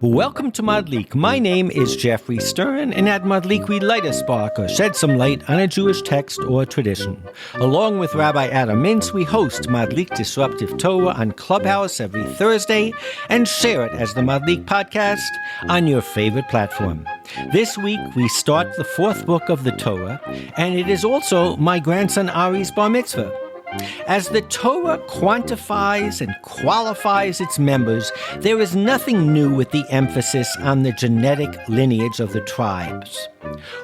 Welcome to Madlik. My name is Jeffrey Stern, and at Madlik we light a spark or shed some light on a Jewish text or tradition. Along with Rabbi Adam Mintz, we host Madlik Disruptive Torah on Clubhouse every Thursday and share it as the Madlik podcast on your favorite platform. This week we start the fourth book of the Torah, and it is also my grandson Ari's bar mitzvah. As the Torah quantifies and qualifies its members, there is nothing new with the emphasis on the genetic lineage of the tribes.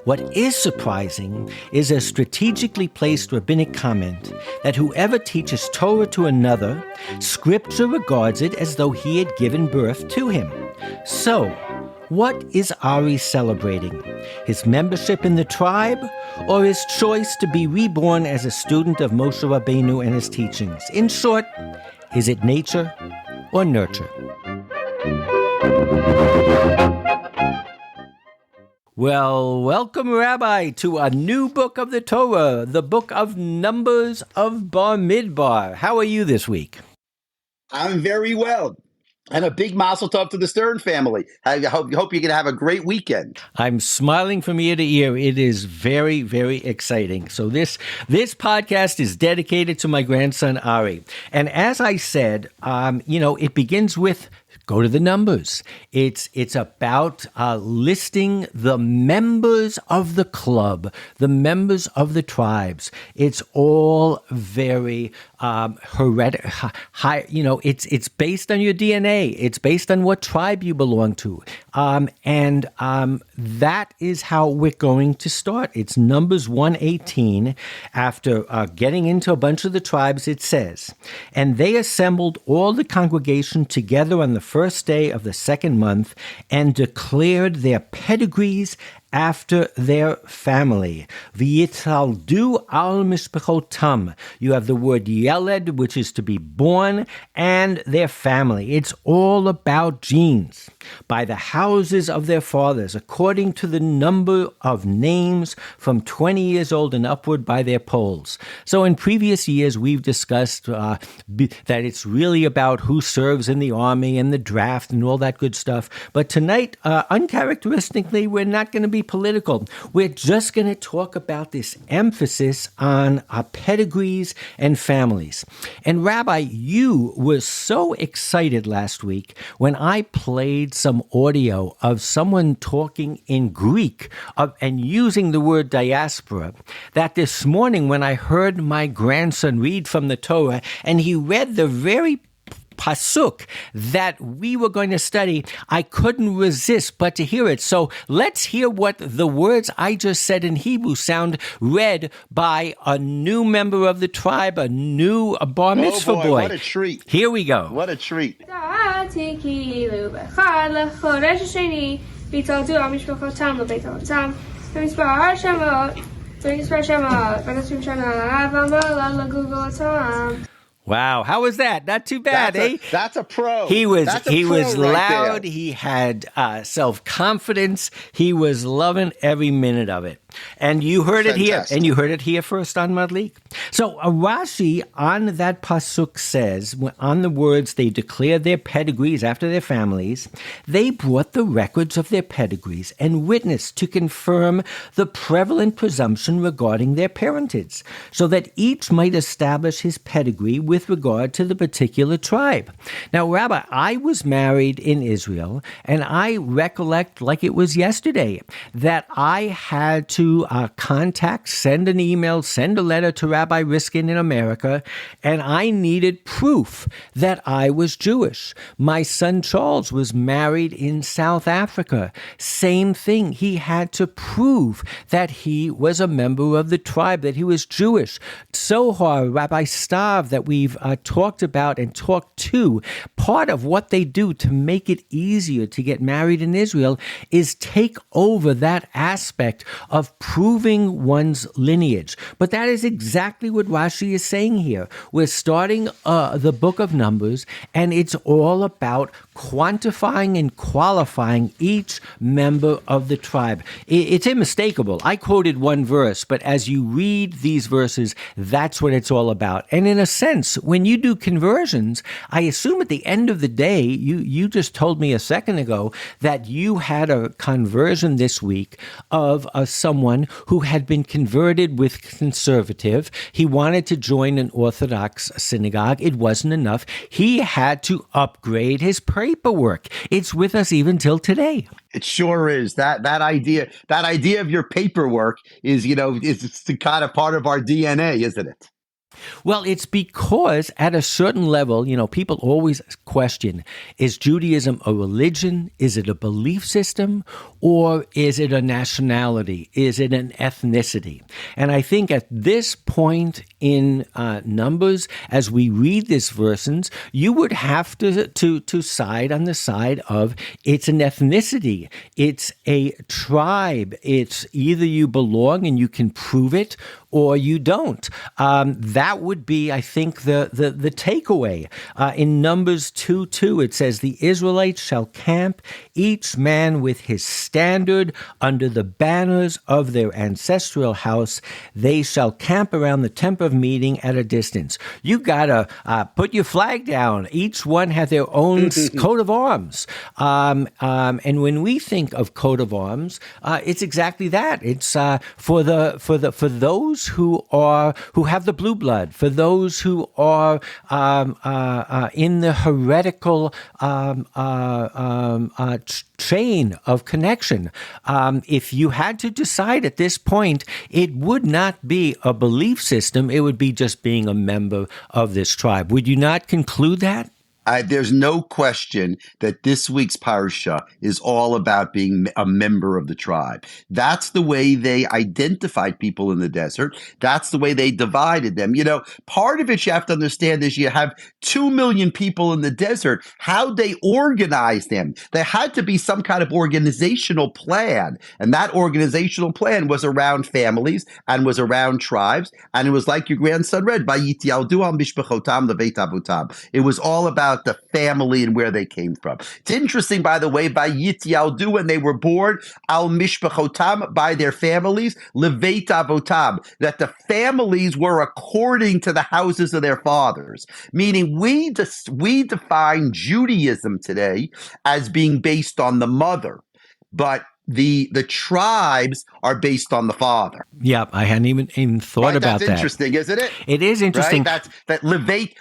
What is surprising is a strategically placed rabbinic comment that whoever teaches Torah to another, Scripture regards it as though he had given birth to him. So, what is Ari celebrating? His membership in the tribe, or his choice to be reborn as a student of Moshe Rabbeinu and his teachings? In short, is it nature or nurture? Well, welcome, Rabbi, to a new book of the Torah, the book of Numbers of Bar Midbar. How are you this week? I'm very well. And a big mazel tov to the Stern family. I hope you're going to have a great weekend. I'm smiling from ear to ear. It is very, very exciting. So this podcast is dedicated to my grandson, Ari. And as I said, it begins with go to the numbers. It's about listing the members of the club, the members of the tribes. It's all very hereditary. It's based on your DNA. It's based on what tribe you belong to. And that is how we're going to start. It's Numbers 1:18. After getting into a bunch of the tribes, it says, "And they assembled all the congregation together on the first day of the second month and declared their pedigrees after their family. V'yitaldu al mishpachotam." You have the word yeled, which is to be born, and their family. It's all about genes. By the houses of their fathers, according to the number of names from 20 years old and upward by their polls. So in previous years, we've discussed that it's really about who serves in the army and the draft and all that good stuff. But tonight, uncharacteristically, we're not going to be political. We're just going to talk about this emphasis on pedigrees and families. And Rabbi, you were so excited last week when I played some audio of someone talking in Greek and using the word diaspora, that this morning when I heard my grandson read from the Torah and he read the very pasuk that we were going to study, I couldn't resist but to hear it. So let's hear what the words I just said in Hebrew sound read by a new member of the tribe, a new bar mitzvah boy. What a treat. Here we go. What a treat. Wow, how was that? Not too bad, That's a pro. He was right loud. there. He had self-confidence. He was loving every minute of it. And you heard it here. And you heard it here first on Madlik. So Rashi on that pasuk says, on the words, they declared their pedigrees after their families, they brought the records of their pedigrees and witnessed to confirm the prevalent presumption regarding their parentage, so that each might establish his pedigree with regard to the particular tribe. Now, Rabbi, I was married in Israel, and I recollect like it was yesterday that I had to contact, send an email, send a letter to Rabbi Riskin in America, and I needed proof that I was Jewish. My son Charles was married in South Africa. Same thing. He had to prove that he was a member of the tribe, that he was Jewish. Zohar, Rabbi Stav, that we've talked about and talked to, part of what they do to make it easier to get married in Israel is take over that aspect of proving one's lineage. But that is exactly what Rashi is saying here. We're starting the book of Numbers, and it's all about quantifying and qualifying each member of the tribe. It's unmistakable. I quoted one verse, but as you read these verses, that's what it's all about. And in a sense, this, when you do conversions, I assume at the end of the day, you just told me a second ago that you had a conversion this week of someone who had been converted with conservative. He wanted to join an Orthodox synagogue. It wasn't enough. He had to upgrade his paperwork. It's with us even till today. It sure is. That idea of your paperwork is kind of part of our DNA, isn't it? Well, it's because at a certain level, people always question, is Judaism a religion? Is it a belief system? Or is it a nationality? Is it an ethnicity? And I think at this point in Numbers, as we read these verses, you would have to side on the side of it's an ethnicity. It's a tribe. It's either you belong and you can prove it, or you don't. That would be, I think, the takeaway. In Numbers 2:2, it says, "The Israelites shall camp, each man with his standard under the banners of their ancestral house. They shall camp around the tent of meeting at a distance." You gotta put your flag down. Each one had their own coat of arms. And when we think of coat of arms, it's exactly that. It's for those who have the blue blood, for those who are in the heretical chain of connection. If you had to decide at this point, it would not be a belief system. It would be just being a member of this tribe. Would you not conclude that? There's no question that this week's parsha is all about being a member of the tribe. That's the way they identified people in the desert. That's the way they divided them. Part of it you have to understand is you have 2 million people in the desert. How they organized them. There had to be some kind of organizational plan. And that organizational plan was around families and was around tribes. And it was like your grandson read, "Vayityaodu al mishpachotam leveit avutam." It was all about the family and where they came from. It's interesting, by the way, by Yityaldu, when they were born, al mishpachotam, by their families, leveit avotam, that the families were according to the houses of their fathers. Meaning we define Judaism today as being based on the mother, but the tribes are based on the father. Yeah, I hadn't even thought about that. That's interesting, isn't it? It is interesting. Right? That leveit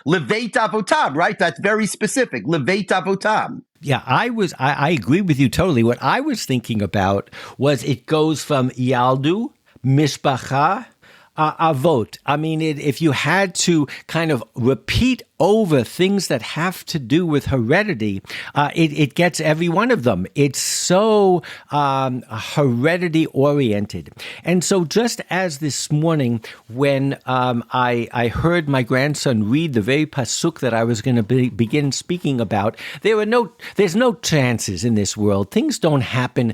avotam, right? That's very specific. Leveit avotam. Yeah, I agree with you totally. What I was thinking about was it goes from Yaldu, Mishpacha, Avot. I mean, if you had to kind of repeat over things that have to do with heredity, it gets every one of them. It's so heredity oriented. And so just as this morning, when I heard my grandson read the very pasuk that I was going to begin speaking about, there's no chances in this world. Things don't happen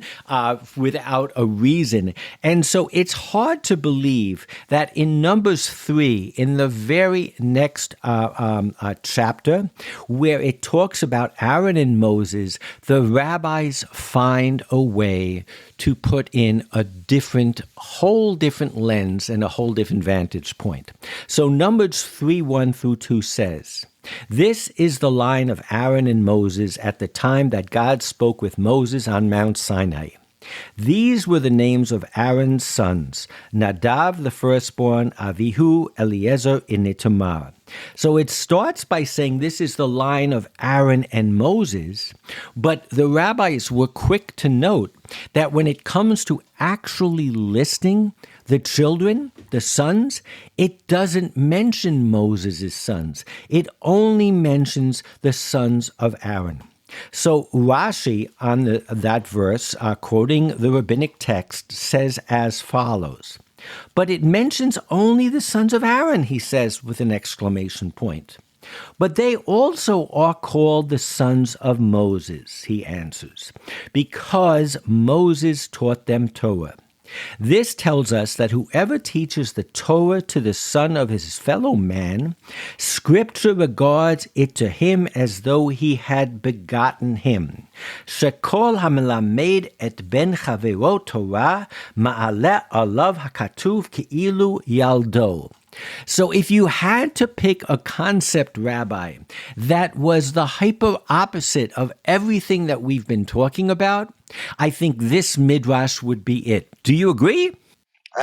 without a reason. And so it's hard to believe that in Numbers 3, in the very next chapter, where it talks about Aaron and Moses, the rabbis find a way to put in a whole different lens and a whole different vantage point. So Numbers 3:1-2 says, "This is the line of Aaron and Moses at the time that God spoke with Moses on Mount Sinai. These were the names of Aaron's sons, Nadav the firstborn, Avihu, Eliezer, and Itamar." So it starts by saying this is the line of Aaron and Moses, but the rabbis were quick to note that when it comes to actually listing the children, the sons, it doesn't mention Moses' sons. It only mentions the sons of Aaron. So Rashi on that verse, quoting the rabbinic text, says as follows, "But it mentions only the sons of Aaron," he says with an exclamation point. "But they also are called the sons of Moses," he answers, "because Moses taught them Torah. This tells us that whoever teaches the Torah to the son of his fellow man, Scripture regards it to him as though he had begotten him. Shekol hamelamed et ben chavero Torah ma'aleh alav hakatuv ki'ilu yaldo." So if you had to pick a concept, Rabbi, that was the hyper opposite of everything that we've been talking about, I think this midrash would be it. Do you agree?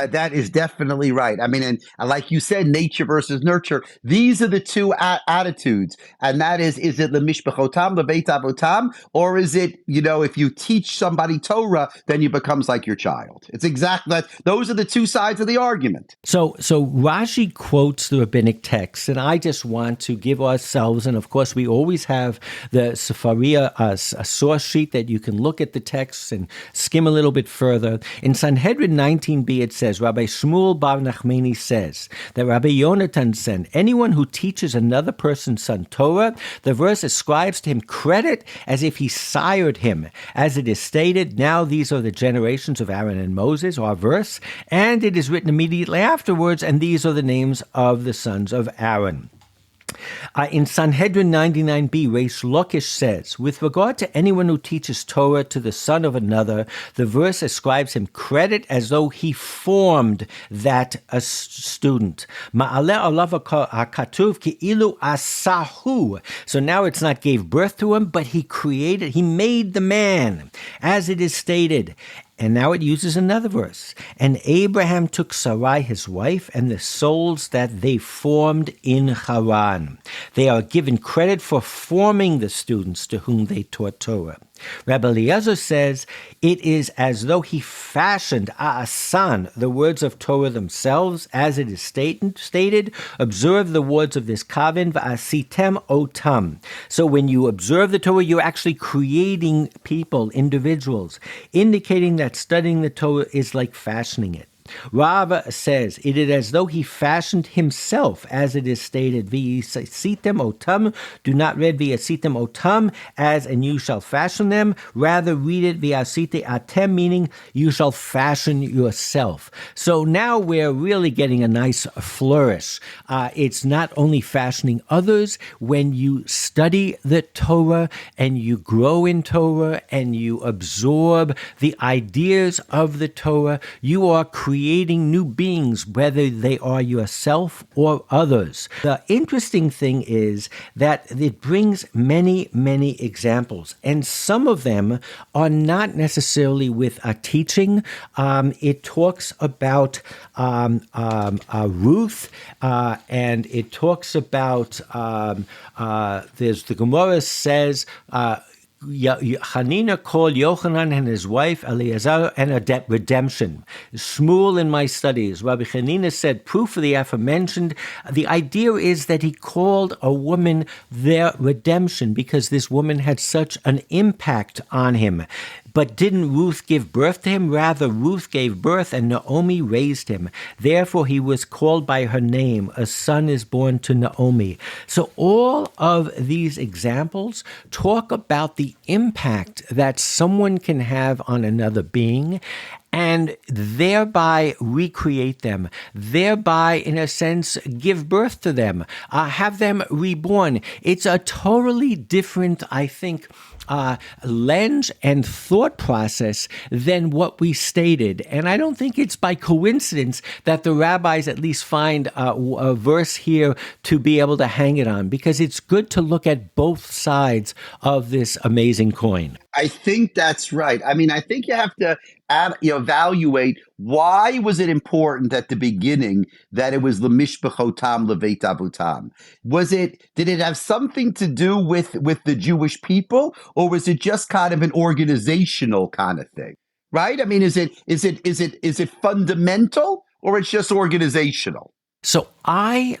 That is definitely right. I mean, and like you said, nature versus nurture. These are the two attitudes, and that is it lemishpachotam lebeit avotam, or is it, if you teach somebody Torah, then you becomes like your child. It's exactly that. Those are the two sides of the argument. So Rashi quotes the rabbinic text, and I just want to give ourselves, and of course we always have the Sefaria, a source sheet that you can look at the texts and skim a little bit further. In Sanhedrin 19b, it says, Rabbi Shmuel Bar Nachmani says that Rabbi Yonatan said, anyone who teaches another person's son Torah, the verse ascribes to him credit as if he sired him. As it is stated, now these are the generations of Aaron and Moses, our verse, and it is written immediately afterwards, and these are the names of the sons of Aaron. In Sanhedrin 99b, Reish Lakish says, with regard to anyone who teaches Torah to the son of another, the verse ascribes him credit as though he formed that student. Ma'aleh alav hakatuv ki'ilu asahu. So now it's not gave birth to him, but he made the man, as it is stated. And now it uses another verse. And Abraham took Sarai, his wife, and the souls that they formed in Haran. They are given credit for forming the students to whom they taught Torah. Rabbi Eliezer says, it is as though he fashioned A'asan, the words of Torah themselves, as it is stated, observe the words of this Kavan, Va'asitem otam. So when you observe the Torah, you're actually creating people, individuals, indicating that studying the Torah is like fashioning it. Rav says, it is as though he fashioned himself, as it is stated, V'yasitem otam. Do not read V'yasitem otam as, and you shall fashion them. Rather read it V'yasite atem, meaning you shall fashion yourself. So now we're really getting a nice flourish. It's not only fashioning others. When you study the Torah and you grow in Torah and you absorb the ideas of the Torah, you are creating new beings, whether they are yourself or others. The interesting thing is that it brings many, many examples, and some of them are not necessarily with a teaching. It talks about Ruth, and it talks about, there's the Gemara says, Hanina called Yochanan and his wife Eliezer and a redemption. Shmuel in my studies, Rabbi Hanina said, proof for the aforementioned. The idea is that he called a woman their redemption because this woman had such an impact on him. But didn't Ruth give birth to him? Rather, Ruth gave birth and Naomi raised him. Therefore, he was called by her name. A son is born to Naomi. So all of these examples talk about the impact that someone can have on another being and thereby recreate them, thereby, in a sense, give birth to them, have them reborn. It's a totally different, I think, lens and thought process than what we stated. And I don't think it's by coincidence that the rabbis at least find a verse here to be able to hang it on, because it's good to look at both sides of this amazing coin. I think that's right. I mean, I think you have to evaluate why was it important at the beginning that it was lemishpachotam leveit avutam. Did it have something to do with the Jewish people, or was it just kind of an organizational kind of thing? Right? I mean, is it fundamental, or it's just organizational? So I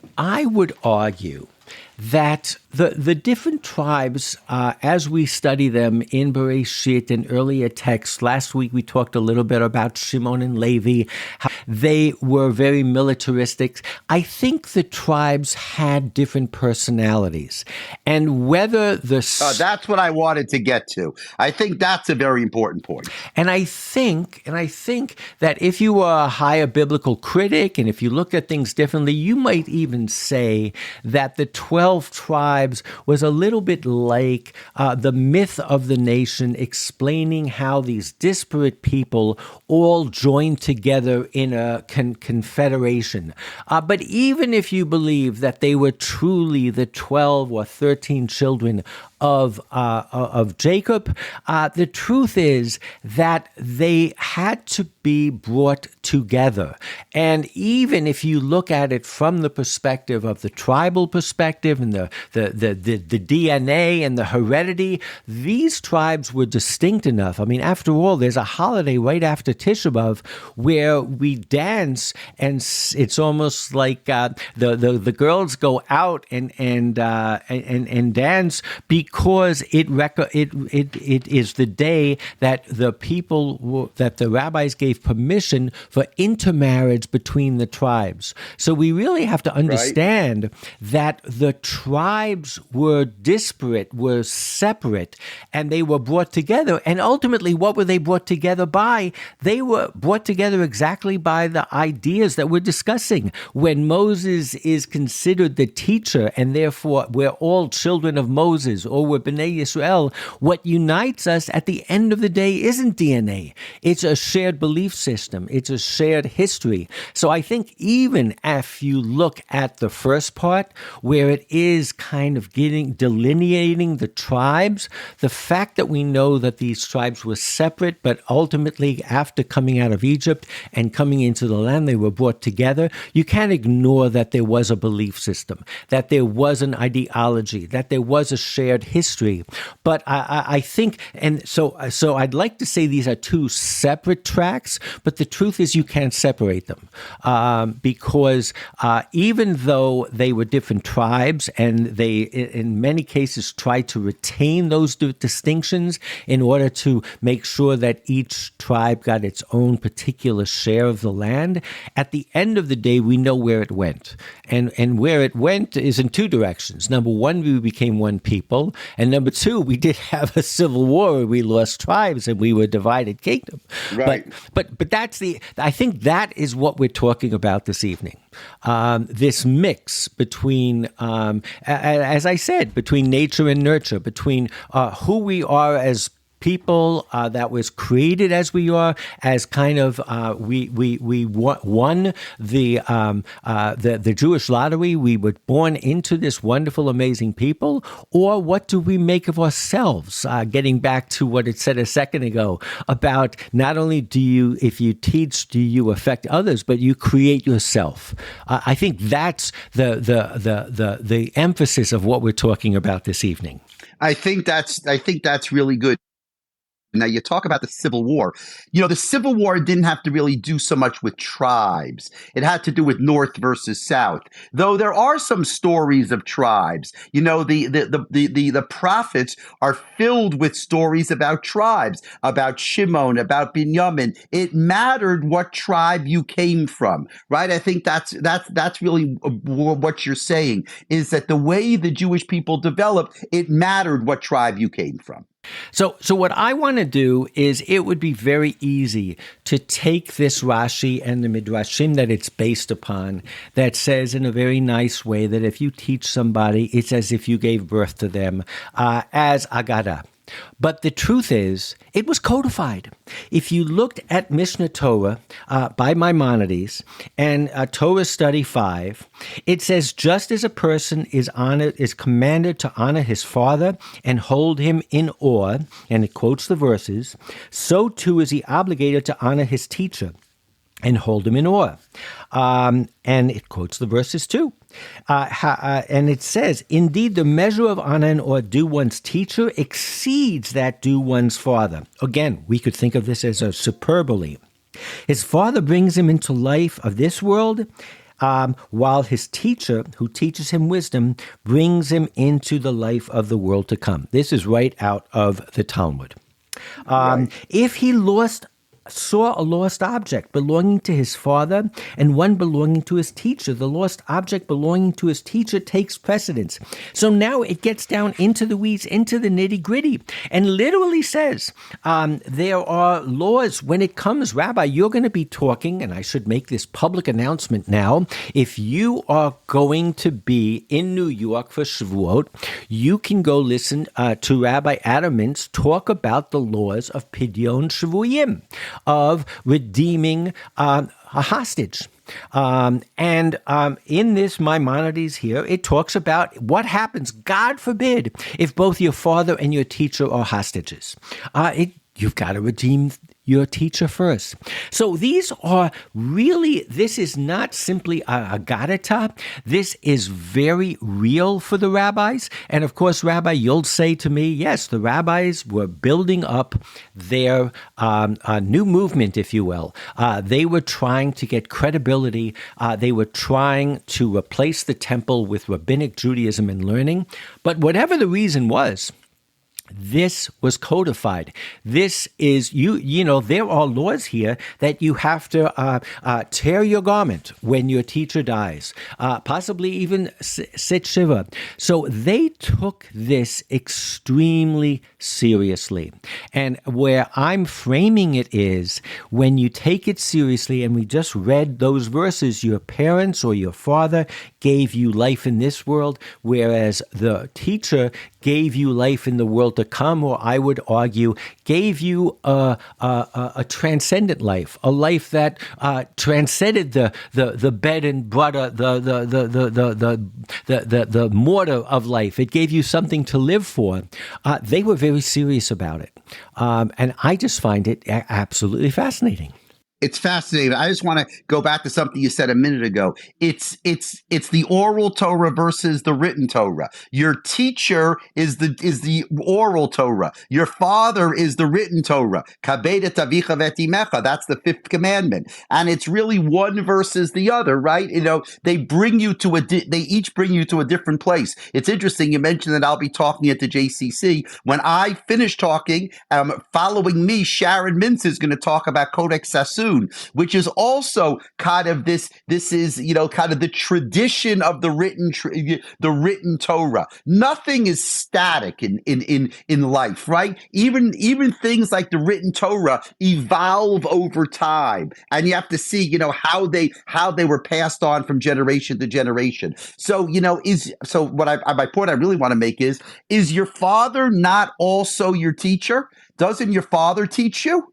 would argue that the different tribes, as we study them in Bereshit and earlier texts, last week we talked a little bit about Shimon and Levi, how they were very militaristic. I think the tribes had different personalities. And whether that's what I wanted to get to. I think that's a very important point. And I think that if you were a higher biblical critic, and if you looked at things differently, you might even say that the 12 12 tribes was a little bit like the myth of the nation, explaining how these disparate people all joined together in a confederation. But even if you believe that they were truly the 12 or 13 children of Jacob, the truth is that they had to be brought together. And even if you look at it from the perspective of the tribal perspective and the DNA and the heredity, these tribes were distinct enough. I mean, after all, there's a holiday right after Tisha B'Av where we dance, and it's almost like the girls go out and dance because it is the day that the rabbis gave permission for intermarriage between the tribes. So we really have to understand that the tribes were disparate, were separate, and they were brought together. And ultimately, what were they brought together by? They were brought together exactly by the ideas that we're discussing. When Moses is considered the teacher, and therefore we're all children of Moses, or we're B'nai Yisrael, what unites us at the end of the day isn't DNA. It's a shared belief system. It's a shared history. So I think even if you look at the first part, where it is kind of delineating the tribes, the fact that we know that these tribes were separate, but ultimately after coming out of Egypt and coming into the land, they were brought together, you can't ignore that there was a belief system, that there was an ideology, that there was a shared history. But I think, and so I'd like to say these are two separate tracks, but the truth is you can't separate them because even though they were different tribes and they, in many cases, tried to retain those distinctions in order to make sure that each tribe got its own particular share of the land, at the end of the day, we know where it went. And where it went is in two directions. Number one, we became one people. And number two, we did have a civil war where we lost tribes and we were a divided kingdom. Right. But I think that is what we're talking about this evening. This mix between, as I said, between nature and nurture, between who we are as people that was created as we are, as kind of we won the Jewish lottery. We were born into this wonderful, amazing people. Or what do we make of ourselves? Getting back to what it said a second ago about not only if you teach, do you affect others, but you create yourself. I think that's the emphasis of what we're talking about this evening. I think that's really good. Now, you talk about the Civil War. You know, the Civil War didn't have to really do so much with tribes. It had to do with North versus South. Though there are some stories of tribes. You know, the prophets are filled with stories about tribes, about Shimon, about Binyamin. It mattered what tribe you came from, right? I think that's really what you're saying, is that the way the Jewish people developed, it mattered what tribe you came from. So what I want to do is, it would be very easy to take this Rashi and the Midrashim that it's based upon, that says in a very nice way that if you teach somebody, it's as if you gave birth to them, as Agada. But the truth is, it was codified. If you looked at Mishnah Torah by Maimonides and Torah Study 5, it says, just as a person is commanded to honor his father and hold him in awe, and it quotes the verses, so too is he obligated to honor his teacher and hold him in awe. And it quotes the verses too. And it says, indeed, the measure of honor and awe due one's teacher exceeds that due one's father. Again, we could think of this as a superbole. His father brings him into life of this world, while his teacher, who teaches him wisdom, brings him into the life of the world to come. This is right out of the Talmud. If he lost saw a lost object belonging to his father and one belonging to his teacher. The lost object belonging to his teacher takes precedence. So now it gets down into the weeds, into the nitty-gritty, and literally says there are laws when it comes. Rabbi, you're going to be talking, and I should make this public announcement now. If you are going to be in New York for Shavuot, you can go listen to Rabbi Adam Mintz talk about the laws of Pidyon Shavuyim, of redeeming a hostage. In this Maimonides here, it talks about what happens, God forbid, if both your father and your teacher are hostages. You've got to redeem your teacher first. So these are really, this is not simply a Gadata. This is very real for the rabbis. And of course, Rabbi, you'll say to me, yes, the rabbis were building up their new movement, if you will. They were trying to get credibility. They were trying to replace the temple with rabbinic Judaism and learning. But whatever the reason was, this was codified. This is, there are laws here that you have to tear your garment when your teacher dies, possibly even sit shiva. So they took this extremely seriously. And where I'm framing it is, when you take it seriously, and we just read those verses, your parents or your father gave you life in this world, whereas the teacher gave you life in the world to come, or I would argue, gave you a transcendent life, a life that transcended the bed and butter, the mortar of life. It gave you something to live for. They were very serious about it, and I just find it absolutely fascinating. It's fascinating. I just want to go back to something you said a minute ago. It's the oral Torah versus the written Torah. Your teacher is the oral Torah. Your father is the written Torah. Kabed et avicha v'et imecha. That's the fifth commandment, and it's really one versus the other, right? They bring you to they each bring you to a different place. It's interesting. You mentioned that I'll be talking at the JCC. When I finish talking, following me, Sharon Mintz is going to talk about Codex Sassoon, which is also kind of this is, kind of the tradition of the written Torah. Nothing is static in life, right? Even things like the written Torah evolve over time, and you have to see, how they were passed on from generation to generation. So, my point I really want to make is your father not also your teacher? Doesn't your father teach you?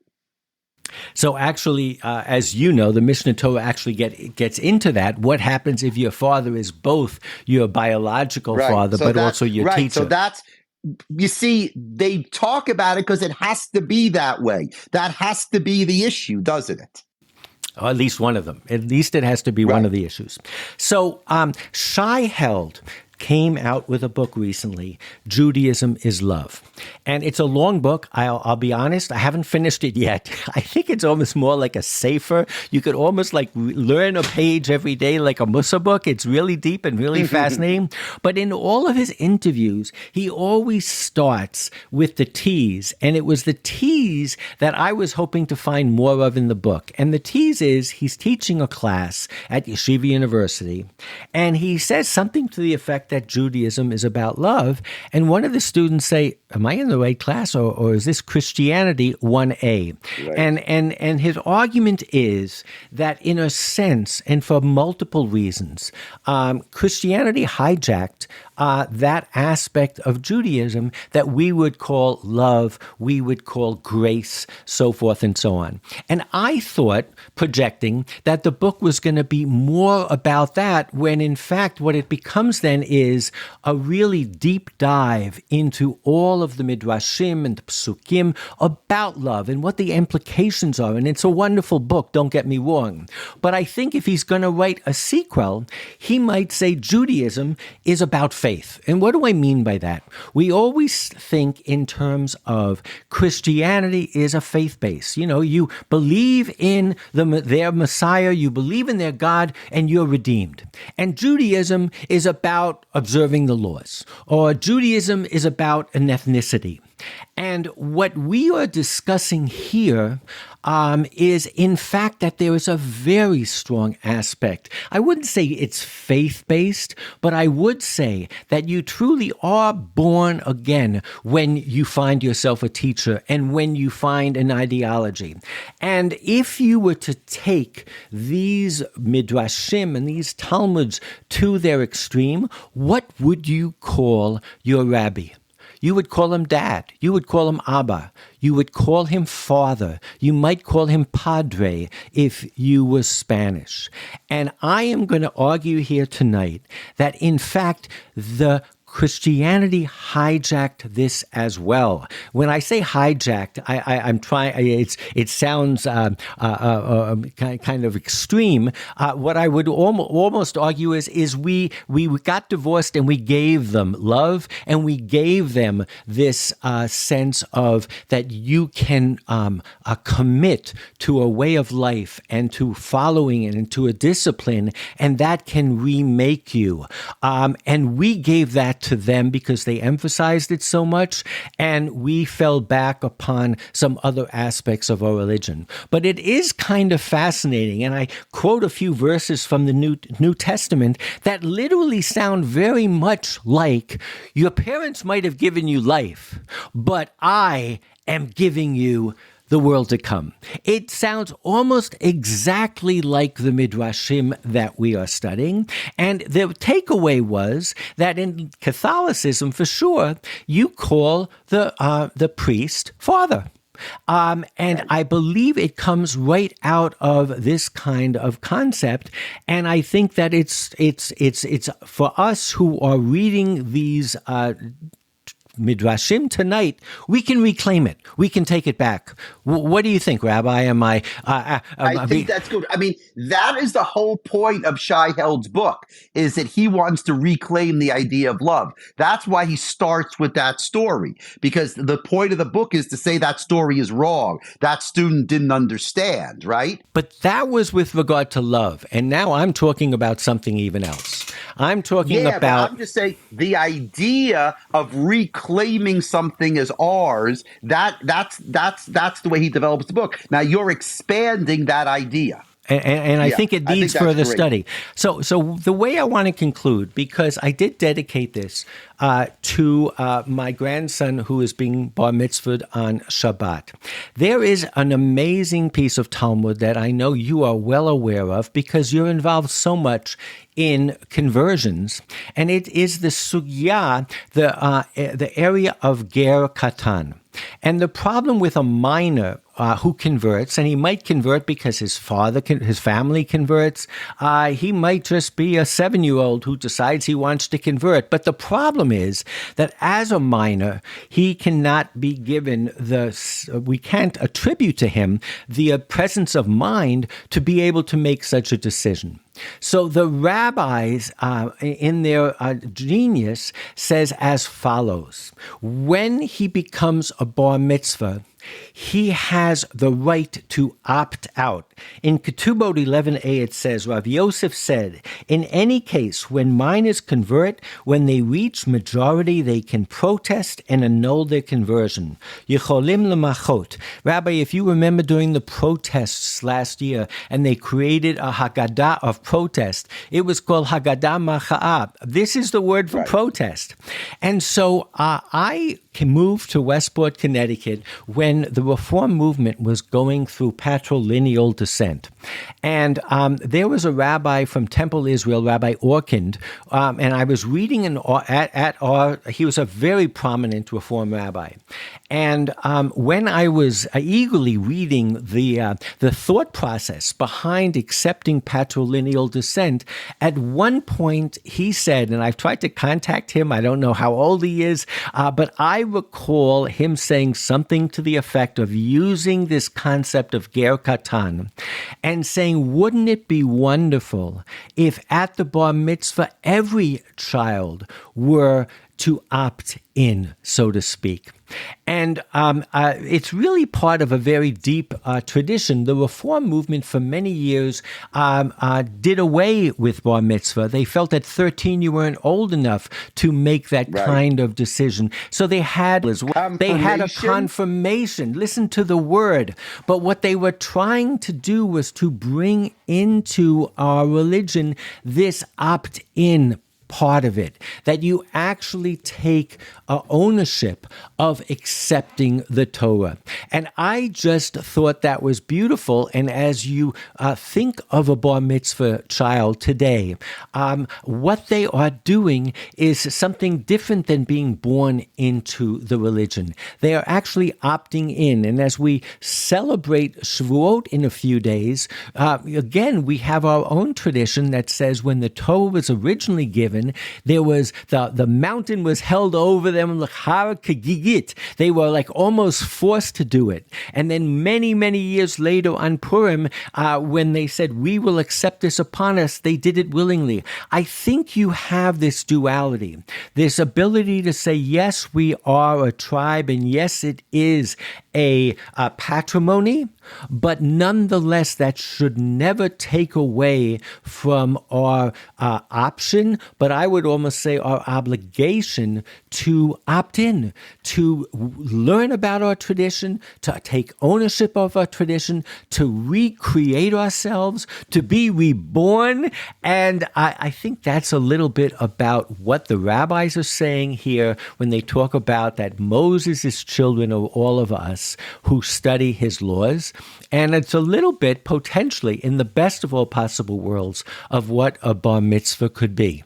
So actually, as you know, the Mishnah Torah actually gets into that. What happens if your father is both your biological father, but also your teacher? So that's, you see, they talk about it because it has to be that way. That has to be the issue, doesn't it? Or at least one of them. At least it has to be one of the issues. So Shai Held came out with a book recently, Judaism is Love. And it's a long book. I'll be honest, I haven't finished it yet. I think it's almost more like a sefer. You could almost learn a page every day like a Musa book. It's really deep and really fascinating. But in all of his interviews, he always starts with the tease. And it was the tease that I was hoping to find more of in the book. And the tease is he's teaching a class at Yeshiva University. And he says something to the effect that Judaism is about love. And one of the students say, am I in the right class, or is this Christianity 1A? Right. And his argument is that in a sense, and for multiple reasons, Christianity hijacked that aspect of Judaism that we would call love, we would call grace, so forth and so on. And I thought, projecting, that the book was going to be more about that, when in fact what it becomes then is a really deep dive into all of the midrashim and the psukim about love and what the implications are. And it's a wonderful book, don't get me wrong. But I think if he's going to write a sequel, he might say Judaism is about faith. And what do I mean by that? We always think in terms of Christianity is a faith base. You believe in their Messiah, you believe in their God, and you're redeemed. And Judaism is about observing the laws, or Judaism is about an ethnicity. And what we are discussing here is, in fact, that there is a very strong aspect. I wouldn't say it's faith-based, but I would say that you truly are born again when you find yourself a teacher and when you find an ideology. And if you were to take these midrashim and these Talmuds to their extreme, what would you call your rabbi? You would call him dad. You would call him Abba. You would call him father. You might call him padre if you were Spanish. And I am going to argue here tonight that, in fact, the Christianity hijacked this as well. When I say hijacked, I'm trying. It sounds kind of extreme. What I would almost argue is we got divorced and we gave them love and we gave them this sense of that you can commit to a way of life and to following it and to a discipline, and that can remake you. And we gave that to them because they emphasized it so much, and we fell back upon some other aspects of our religion. But it is kind of fascinating, and I quote a few verses from the New Testament that literally sound very much like, your parents might have given you life, but I am giving you the world to come. It sounds almost exactly like the Midrashim that we are studying. And the takeaway was that in Catholicism, for sure, you call the priest father. And I believe it comes right out of this kind of concept. And I think that it's for us who are reading these Midrashim tonight, we can reclaim it. We can take it back. What do you think, Rabbi? I think that's good. I mean, that is the whole point of Shai Held's book, is that he wants to reclaim the idea of love. That's why he starts with that story, because the point of the book is to say that story is wrong. That student didn't understand, right? But that was with regard to love. And now I'm talking about something even else. I'm talking about... But I'm just saying the idea of reclaiming something as ours, that's the way he develops the book. Now you're expanding that idea. And I think it needs further study. So the way I want to conclude, because I did dedicate this to my grandson who is being bar mitzvahed on Shabbat. There is an amazing piece of Talmud that I know you are well aware of because you're involved so much in conversions, and it is the sugya, the area of ger katan. And the problem with a minor who converts, and he might convert because his family converts, he might just be a 7-year-old who decides he wants to convert. But the problem is that as a minor, he cannot be given we can't attribute to him the presence of mind to be able to make such a decision. So the rabbis, in their genius, says as follows: when he becomes a bar mitzvah, he has the right to opt out. In Ketubot 11a, it says, Rav Yosef said, in any case, when minors convert, when they reach majority, they can protest and annul their conversion. Yecholim lemachot. Rabbi, if you remember during the protests last year, and they created a Haggadah of protest, it was called Haggadah Macha'ah. This is the word for protest. And so I moved to Westport, Connecticut, when the Reform movement was going through patrilineal descent. And there was a rabbi from Temple Israel, Rabbi Orkind, and I was reading he was a very prominent Reform rabbi. And when I was eagerly reading the thought process behind accepting patrilineal descent, at one point he said, and I've tried to contact him, I don't know how old he is, but I recall him saying something to the effect of using this concept of ger katan and saying, wouldn't it be wonderful if at the bar mitzvah every child were to opt in, so to speak. And it's really part of a very deep tradition. The Reform movement for many years did away with bar mitzvah. They felt at 13 you weren't old enough to make that kind of decision. So they had a confirmation. Listen to the word. But what they were trying to do was to bring into our religion this opt-in part of it, that you actually take ownership of accepting the Torah. And I just thought that was beautiful. And as you think of a bar mitzvah child today, what they are doing is something different than being born into the religion. They are actually opting in. And as we celebrate Shavuot in a few days, again, we have our own tradition that says when the Torah was originally given, there was the mountain was held over them, they were like almost forced to do it. And then many, many years later on Purim, when they said, we will accept this upon us, they did it willingly. I think you have this duality, this ability to say, yes, we are a tribe, and yes, it is a patrimony, but nonetheless, that should never take away from our option, but I would almost say our obligation to opt in, to learn about our tradition, to take ownership of our tradition, to recreate ourselves, to be reborn. And I think that's a little bit about what the rabbis are saying here when they talk about that Moses is children of all of us who study his laws. And it's a little bit, potentially, in the best of all possible worlds, of what a bar mitzvah could be.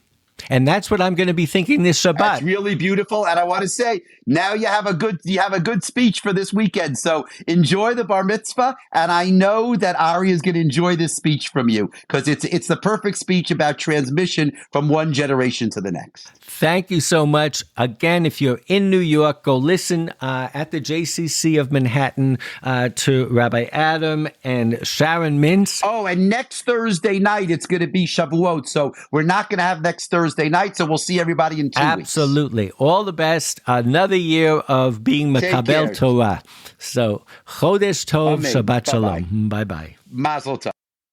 And that's what I'm going to be thinking this Shabbat. That's really beautiful. And I want to say, now you have a good speech for this weekend. So enjoy the bar mitzvah. And I know that Ari is going to enjoy this speech from you, because it's the perfect speech about transmission from one generation to the next. Thank you so much. Again, if you're in New York, go listen at the JCC of Manhattan to Rabbi Adam and Sharon Mintz. Oh, and next Thursday night, it's going to be Shavuot. So we're not going to have next Thursday night. So we'll see everybody in 2 weeks. Absolutely. All the best. Another year of being Makabel Torah. So, Chodesh Tov, Amen. Shabbat Bye-bye. Shalom. Bye-bye. Mazel tov.